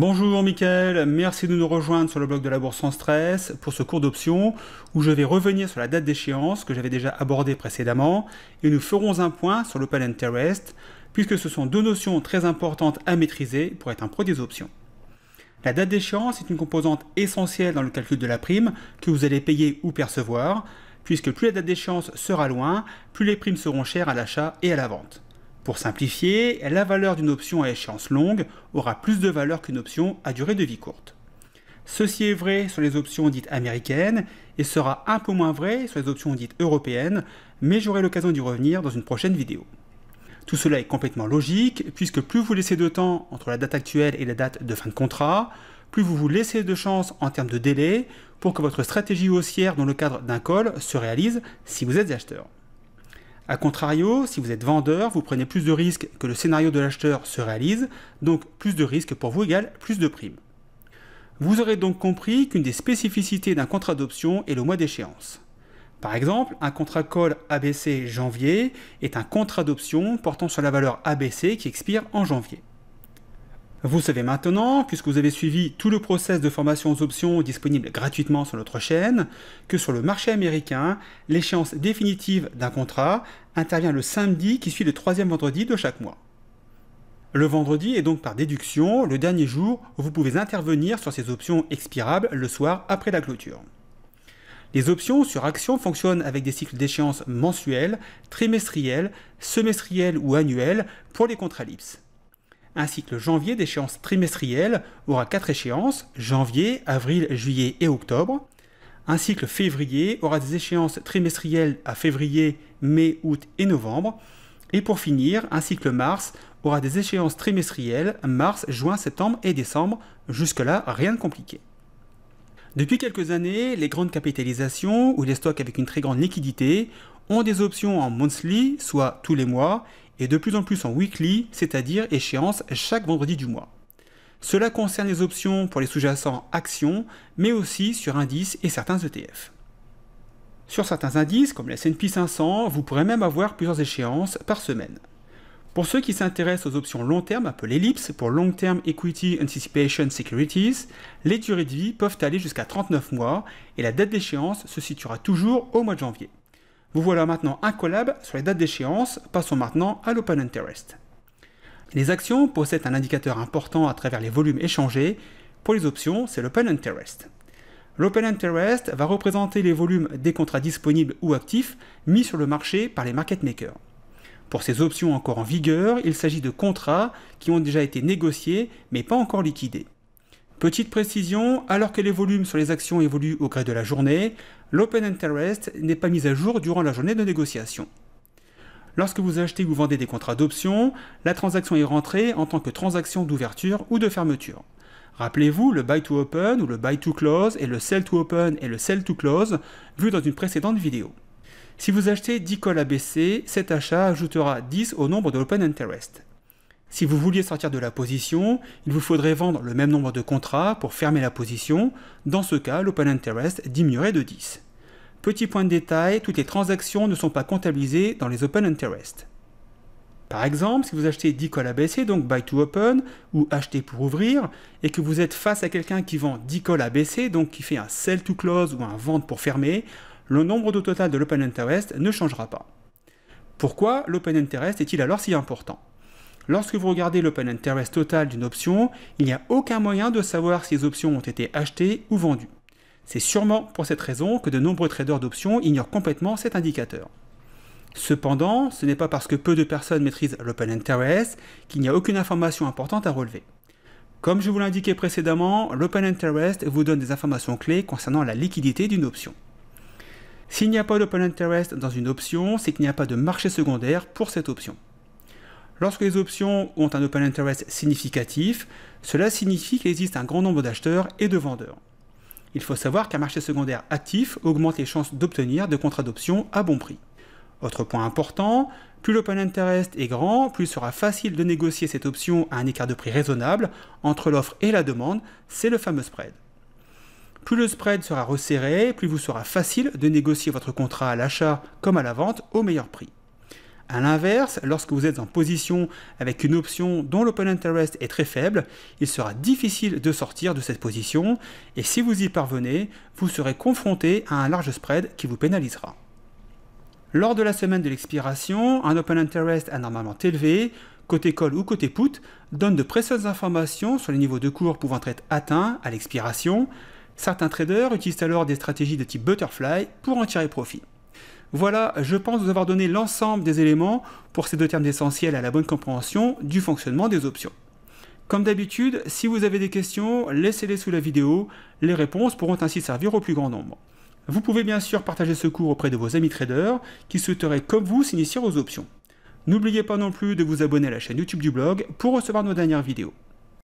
Bonjour Mickaël, merci de nous rejoindre sur le blog de la Bourse sans stress pour ce cours d'options où je vais revenir sur la date d'échéance que j'avais déjà abordée précédemment et nous ferons un point sur l'open interest puisque ce sont deux notions très importantes à maîtriser pour être un pro des options. La date d'échéance est une composante essentielle dans le calcul de la prime que vous allez payer ou percevoir puisque plus la date d'échéance sera loin, plus les primes seront chères à l'achat et à la vente. Pour simplifier, la valeur d'une option à échéance longue aura plus de valeur qu'une option à durée de vie courte. Ceci est vrai sur les options dites américaines et sera un peu moins vrai sur les options dites européennes, mais j'aurai l'occasion d'y revenir dans une prochaine vidéo. Tout cela est complètement logique, puisque plus vous laissez de temps entre la date actuelle et la date de fin de contrat, plus vous vous laissez de chance en termes de délai pour que votre stratégie haussière dans le cadre d'un call se réalise si vous êtes acheteur. A contrario, si vous êtes vendeur, vous prenez plus de risques que le scénario de l'acheteur se réalise, donc plus de risques pour vous égale plus de primes. Vous aurez donc compris qu'une des spécificités d'un contrat d'option est le mois d'échéance. Par exemple, un contrat call ABC janvier est un contrat d'option portant sur la valeur ABC qui expire en janvier. Vous savez maintenant, puisque vous avez suivi tout le process de formation aux options disponible gratuitement sur notre chaîne, que sur le marché américain, l'échéance définitive d'un contrat intervient le samedi qui suit le troisième vendredi de chaque mois. Le vendredi est donc par déduction le dernier jour où vous pouvez intervenir sur ces options expirables le soir après la clôture. Les options sur actions fonctionnent avec des cycles d'échéance mensuels, trimestriels, semestriels ou annuels pour les contrats LIPS. Un cycle janvier d'échéance trimestrielle aura 4 échéances, janvier, avril, juillet et octobre. Un cycle février aura des échéances trimestrielles à février, mai, août et novembre. Et pour finir, un cycle mars aura des échéances trimestrielles, mars, juin, septembre et décembre. Jusque-là, rien de compliqué. Depuis quelques années, les grandes capitalisations ou les stocks avec une très grande liquidité ont des options en monthly, soit tous les mois, et de plus en plus en weekly, c'est-à-dire échéance chaque vendredi du mois. Cela concerne les options pour les sous-jacents actions, mais aussi sur indices et certains ETF. Sur certains indices, comme le S&P 500, vous pourrez même avoir plusieurs échéances par semaine. Pour ceux qui s'intéressent aux options long terme, appelées LIPS, pour Long Term Equity Anticipation Securities, les durées de vie peuvent aller jusqu'à 39 mois, et la date d'échéance se situera toujours au mois de janvier. Vous voilà maintenant incollable sur les dates d'échéance, passons maintenant à l'open interest. Les actions possèdent un indicateur important à travers les volumes échangés. Pour les options, c'est l'open interest. L'open interest va représenter les volumes des contrats disponibles ou actifs mis sur le marché par les market makers. Pour ces options encore en vigueur, il s'agit de contrats qui ont déjà été négociés mais pas encore liquidés. Petite précision, alors que les volumes sur les actions évoluent au gré de la journée, l'open interest n'est pas mis à jour durant la journée de négociation. Lorsque vous achetez ou vendez des contrats d'options, la transaction est rentrée en tant que transaction d'ouverture ou de fermeture. Rappelez-vous le buy to open ou le buy to close et le sell to open et le sell to close vu dans une précédente vidéo. Si vous achetez 10 calls ABC, cet achat ajoutera 10 au nombre de l'open interest. Si vous vouliez sortir de la position, il vous faudrait vendre le même nombre de contrats pour fermer la position. Dans ce cas, l'open interest diminuerait de 10. Petit point de détail, toutes les transactions ne sont pas comptabilisées dans les open interest. Par exemple, si vous achetez 10 calls ABC, donc buy to open, ou acheter pour ouvrir, et que vous êtes face à quelqu'un qui vend 10 calls ABC, donc qui fait un sell to close ou un vente pour fermer, le nombre de total de l'open interest ne changera pas. Pourquoi l'open interest est-il alors si important ? Lorsque vous regardez l'open interest total d'une option, il n'y a aucun moyen de savoir si les options ont été achetées ou vendues. C'est sûrement pour cette raison que de nombreux traders d'options ignorent complètement cet indicateur. Cependant, ce n'est pas parce que peu de personnes maîtrisent l'open interest qu'il n'y a aucune information importante à relever. Comme je vous l'indiquais précédemment, l'open interest vous donne des informations clés concernant la liquidité d'une option. S'il n'y a pas d'open interest dans une option, c'est qu'il n'y a pas de marché secondaire pour cette option. Lorsque les options ont un open interest significatif, cela signifie qu'il existe un grand nombre d'acheteurs et de vendeurs. Il faut savoir qu'un marché secondaire actif augmente les chances d'obtenir de contrats d'options à bon prix. Autre point important, plus l'open interest est grand, plus il sera facile de négocier cette option à un écart de prix raisonnable entre l'offre et la demande, c'est le fameux spread. Plus le spread sera resserré, plus vous sera facile de négocier votre contrat à l'achat comme à la vente au meilleur prix. A l'inverse, lorsque vous êtes en position avec une option dont l'open interest est très faible, il sera difficile de sortir de cette position et si vous y parvenez, vous serez confronté à un large spread qui vous pénalisera. Lors de la semaine de l'expiration, un open interest anormalement élevé, côté call ou côté put, donne de précieuses informations sur les niveaux de cours pouvant être atteints à l'expiration. Certains traders utilisent alors des stratégies de type butterfly pour en tirer profit. Voilà, je pense vous avoir donné l'ensemble des éléments pour ces deux termes essentiels à la bonne compréhension du fonctionnement des options. Comme d'habitude, si vous avez des questions, laissez-les sous la vidéo, les réponses pourront ainsi servir au plus grand nombre. Vous pouvez bien sûr partager ce cours auprès de vos amis traders qui souhaiteraient comme vous s'initier aux options. N'oubliez pas non plus de vous abonner à la chaîne YouTube du blog pour recevoir nos dernières vidéos.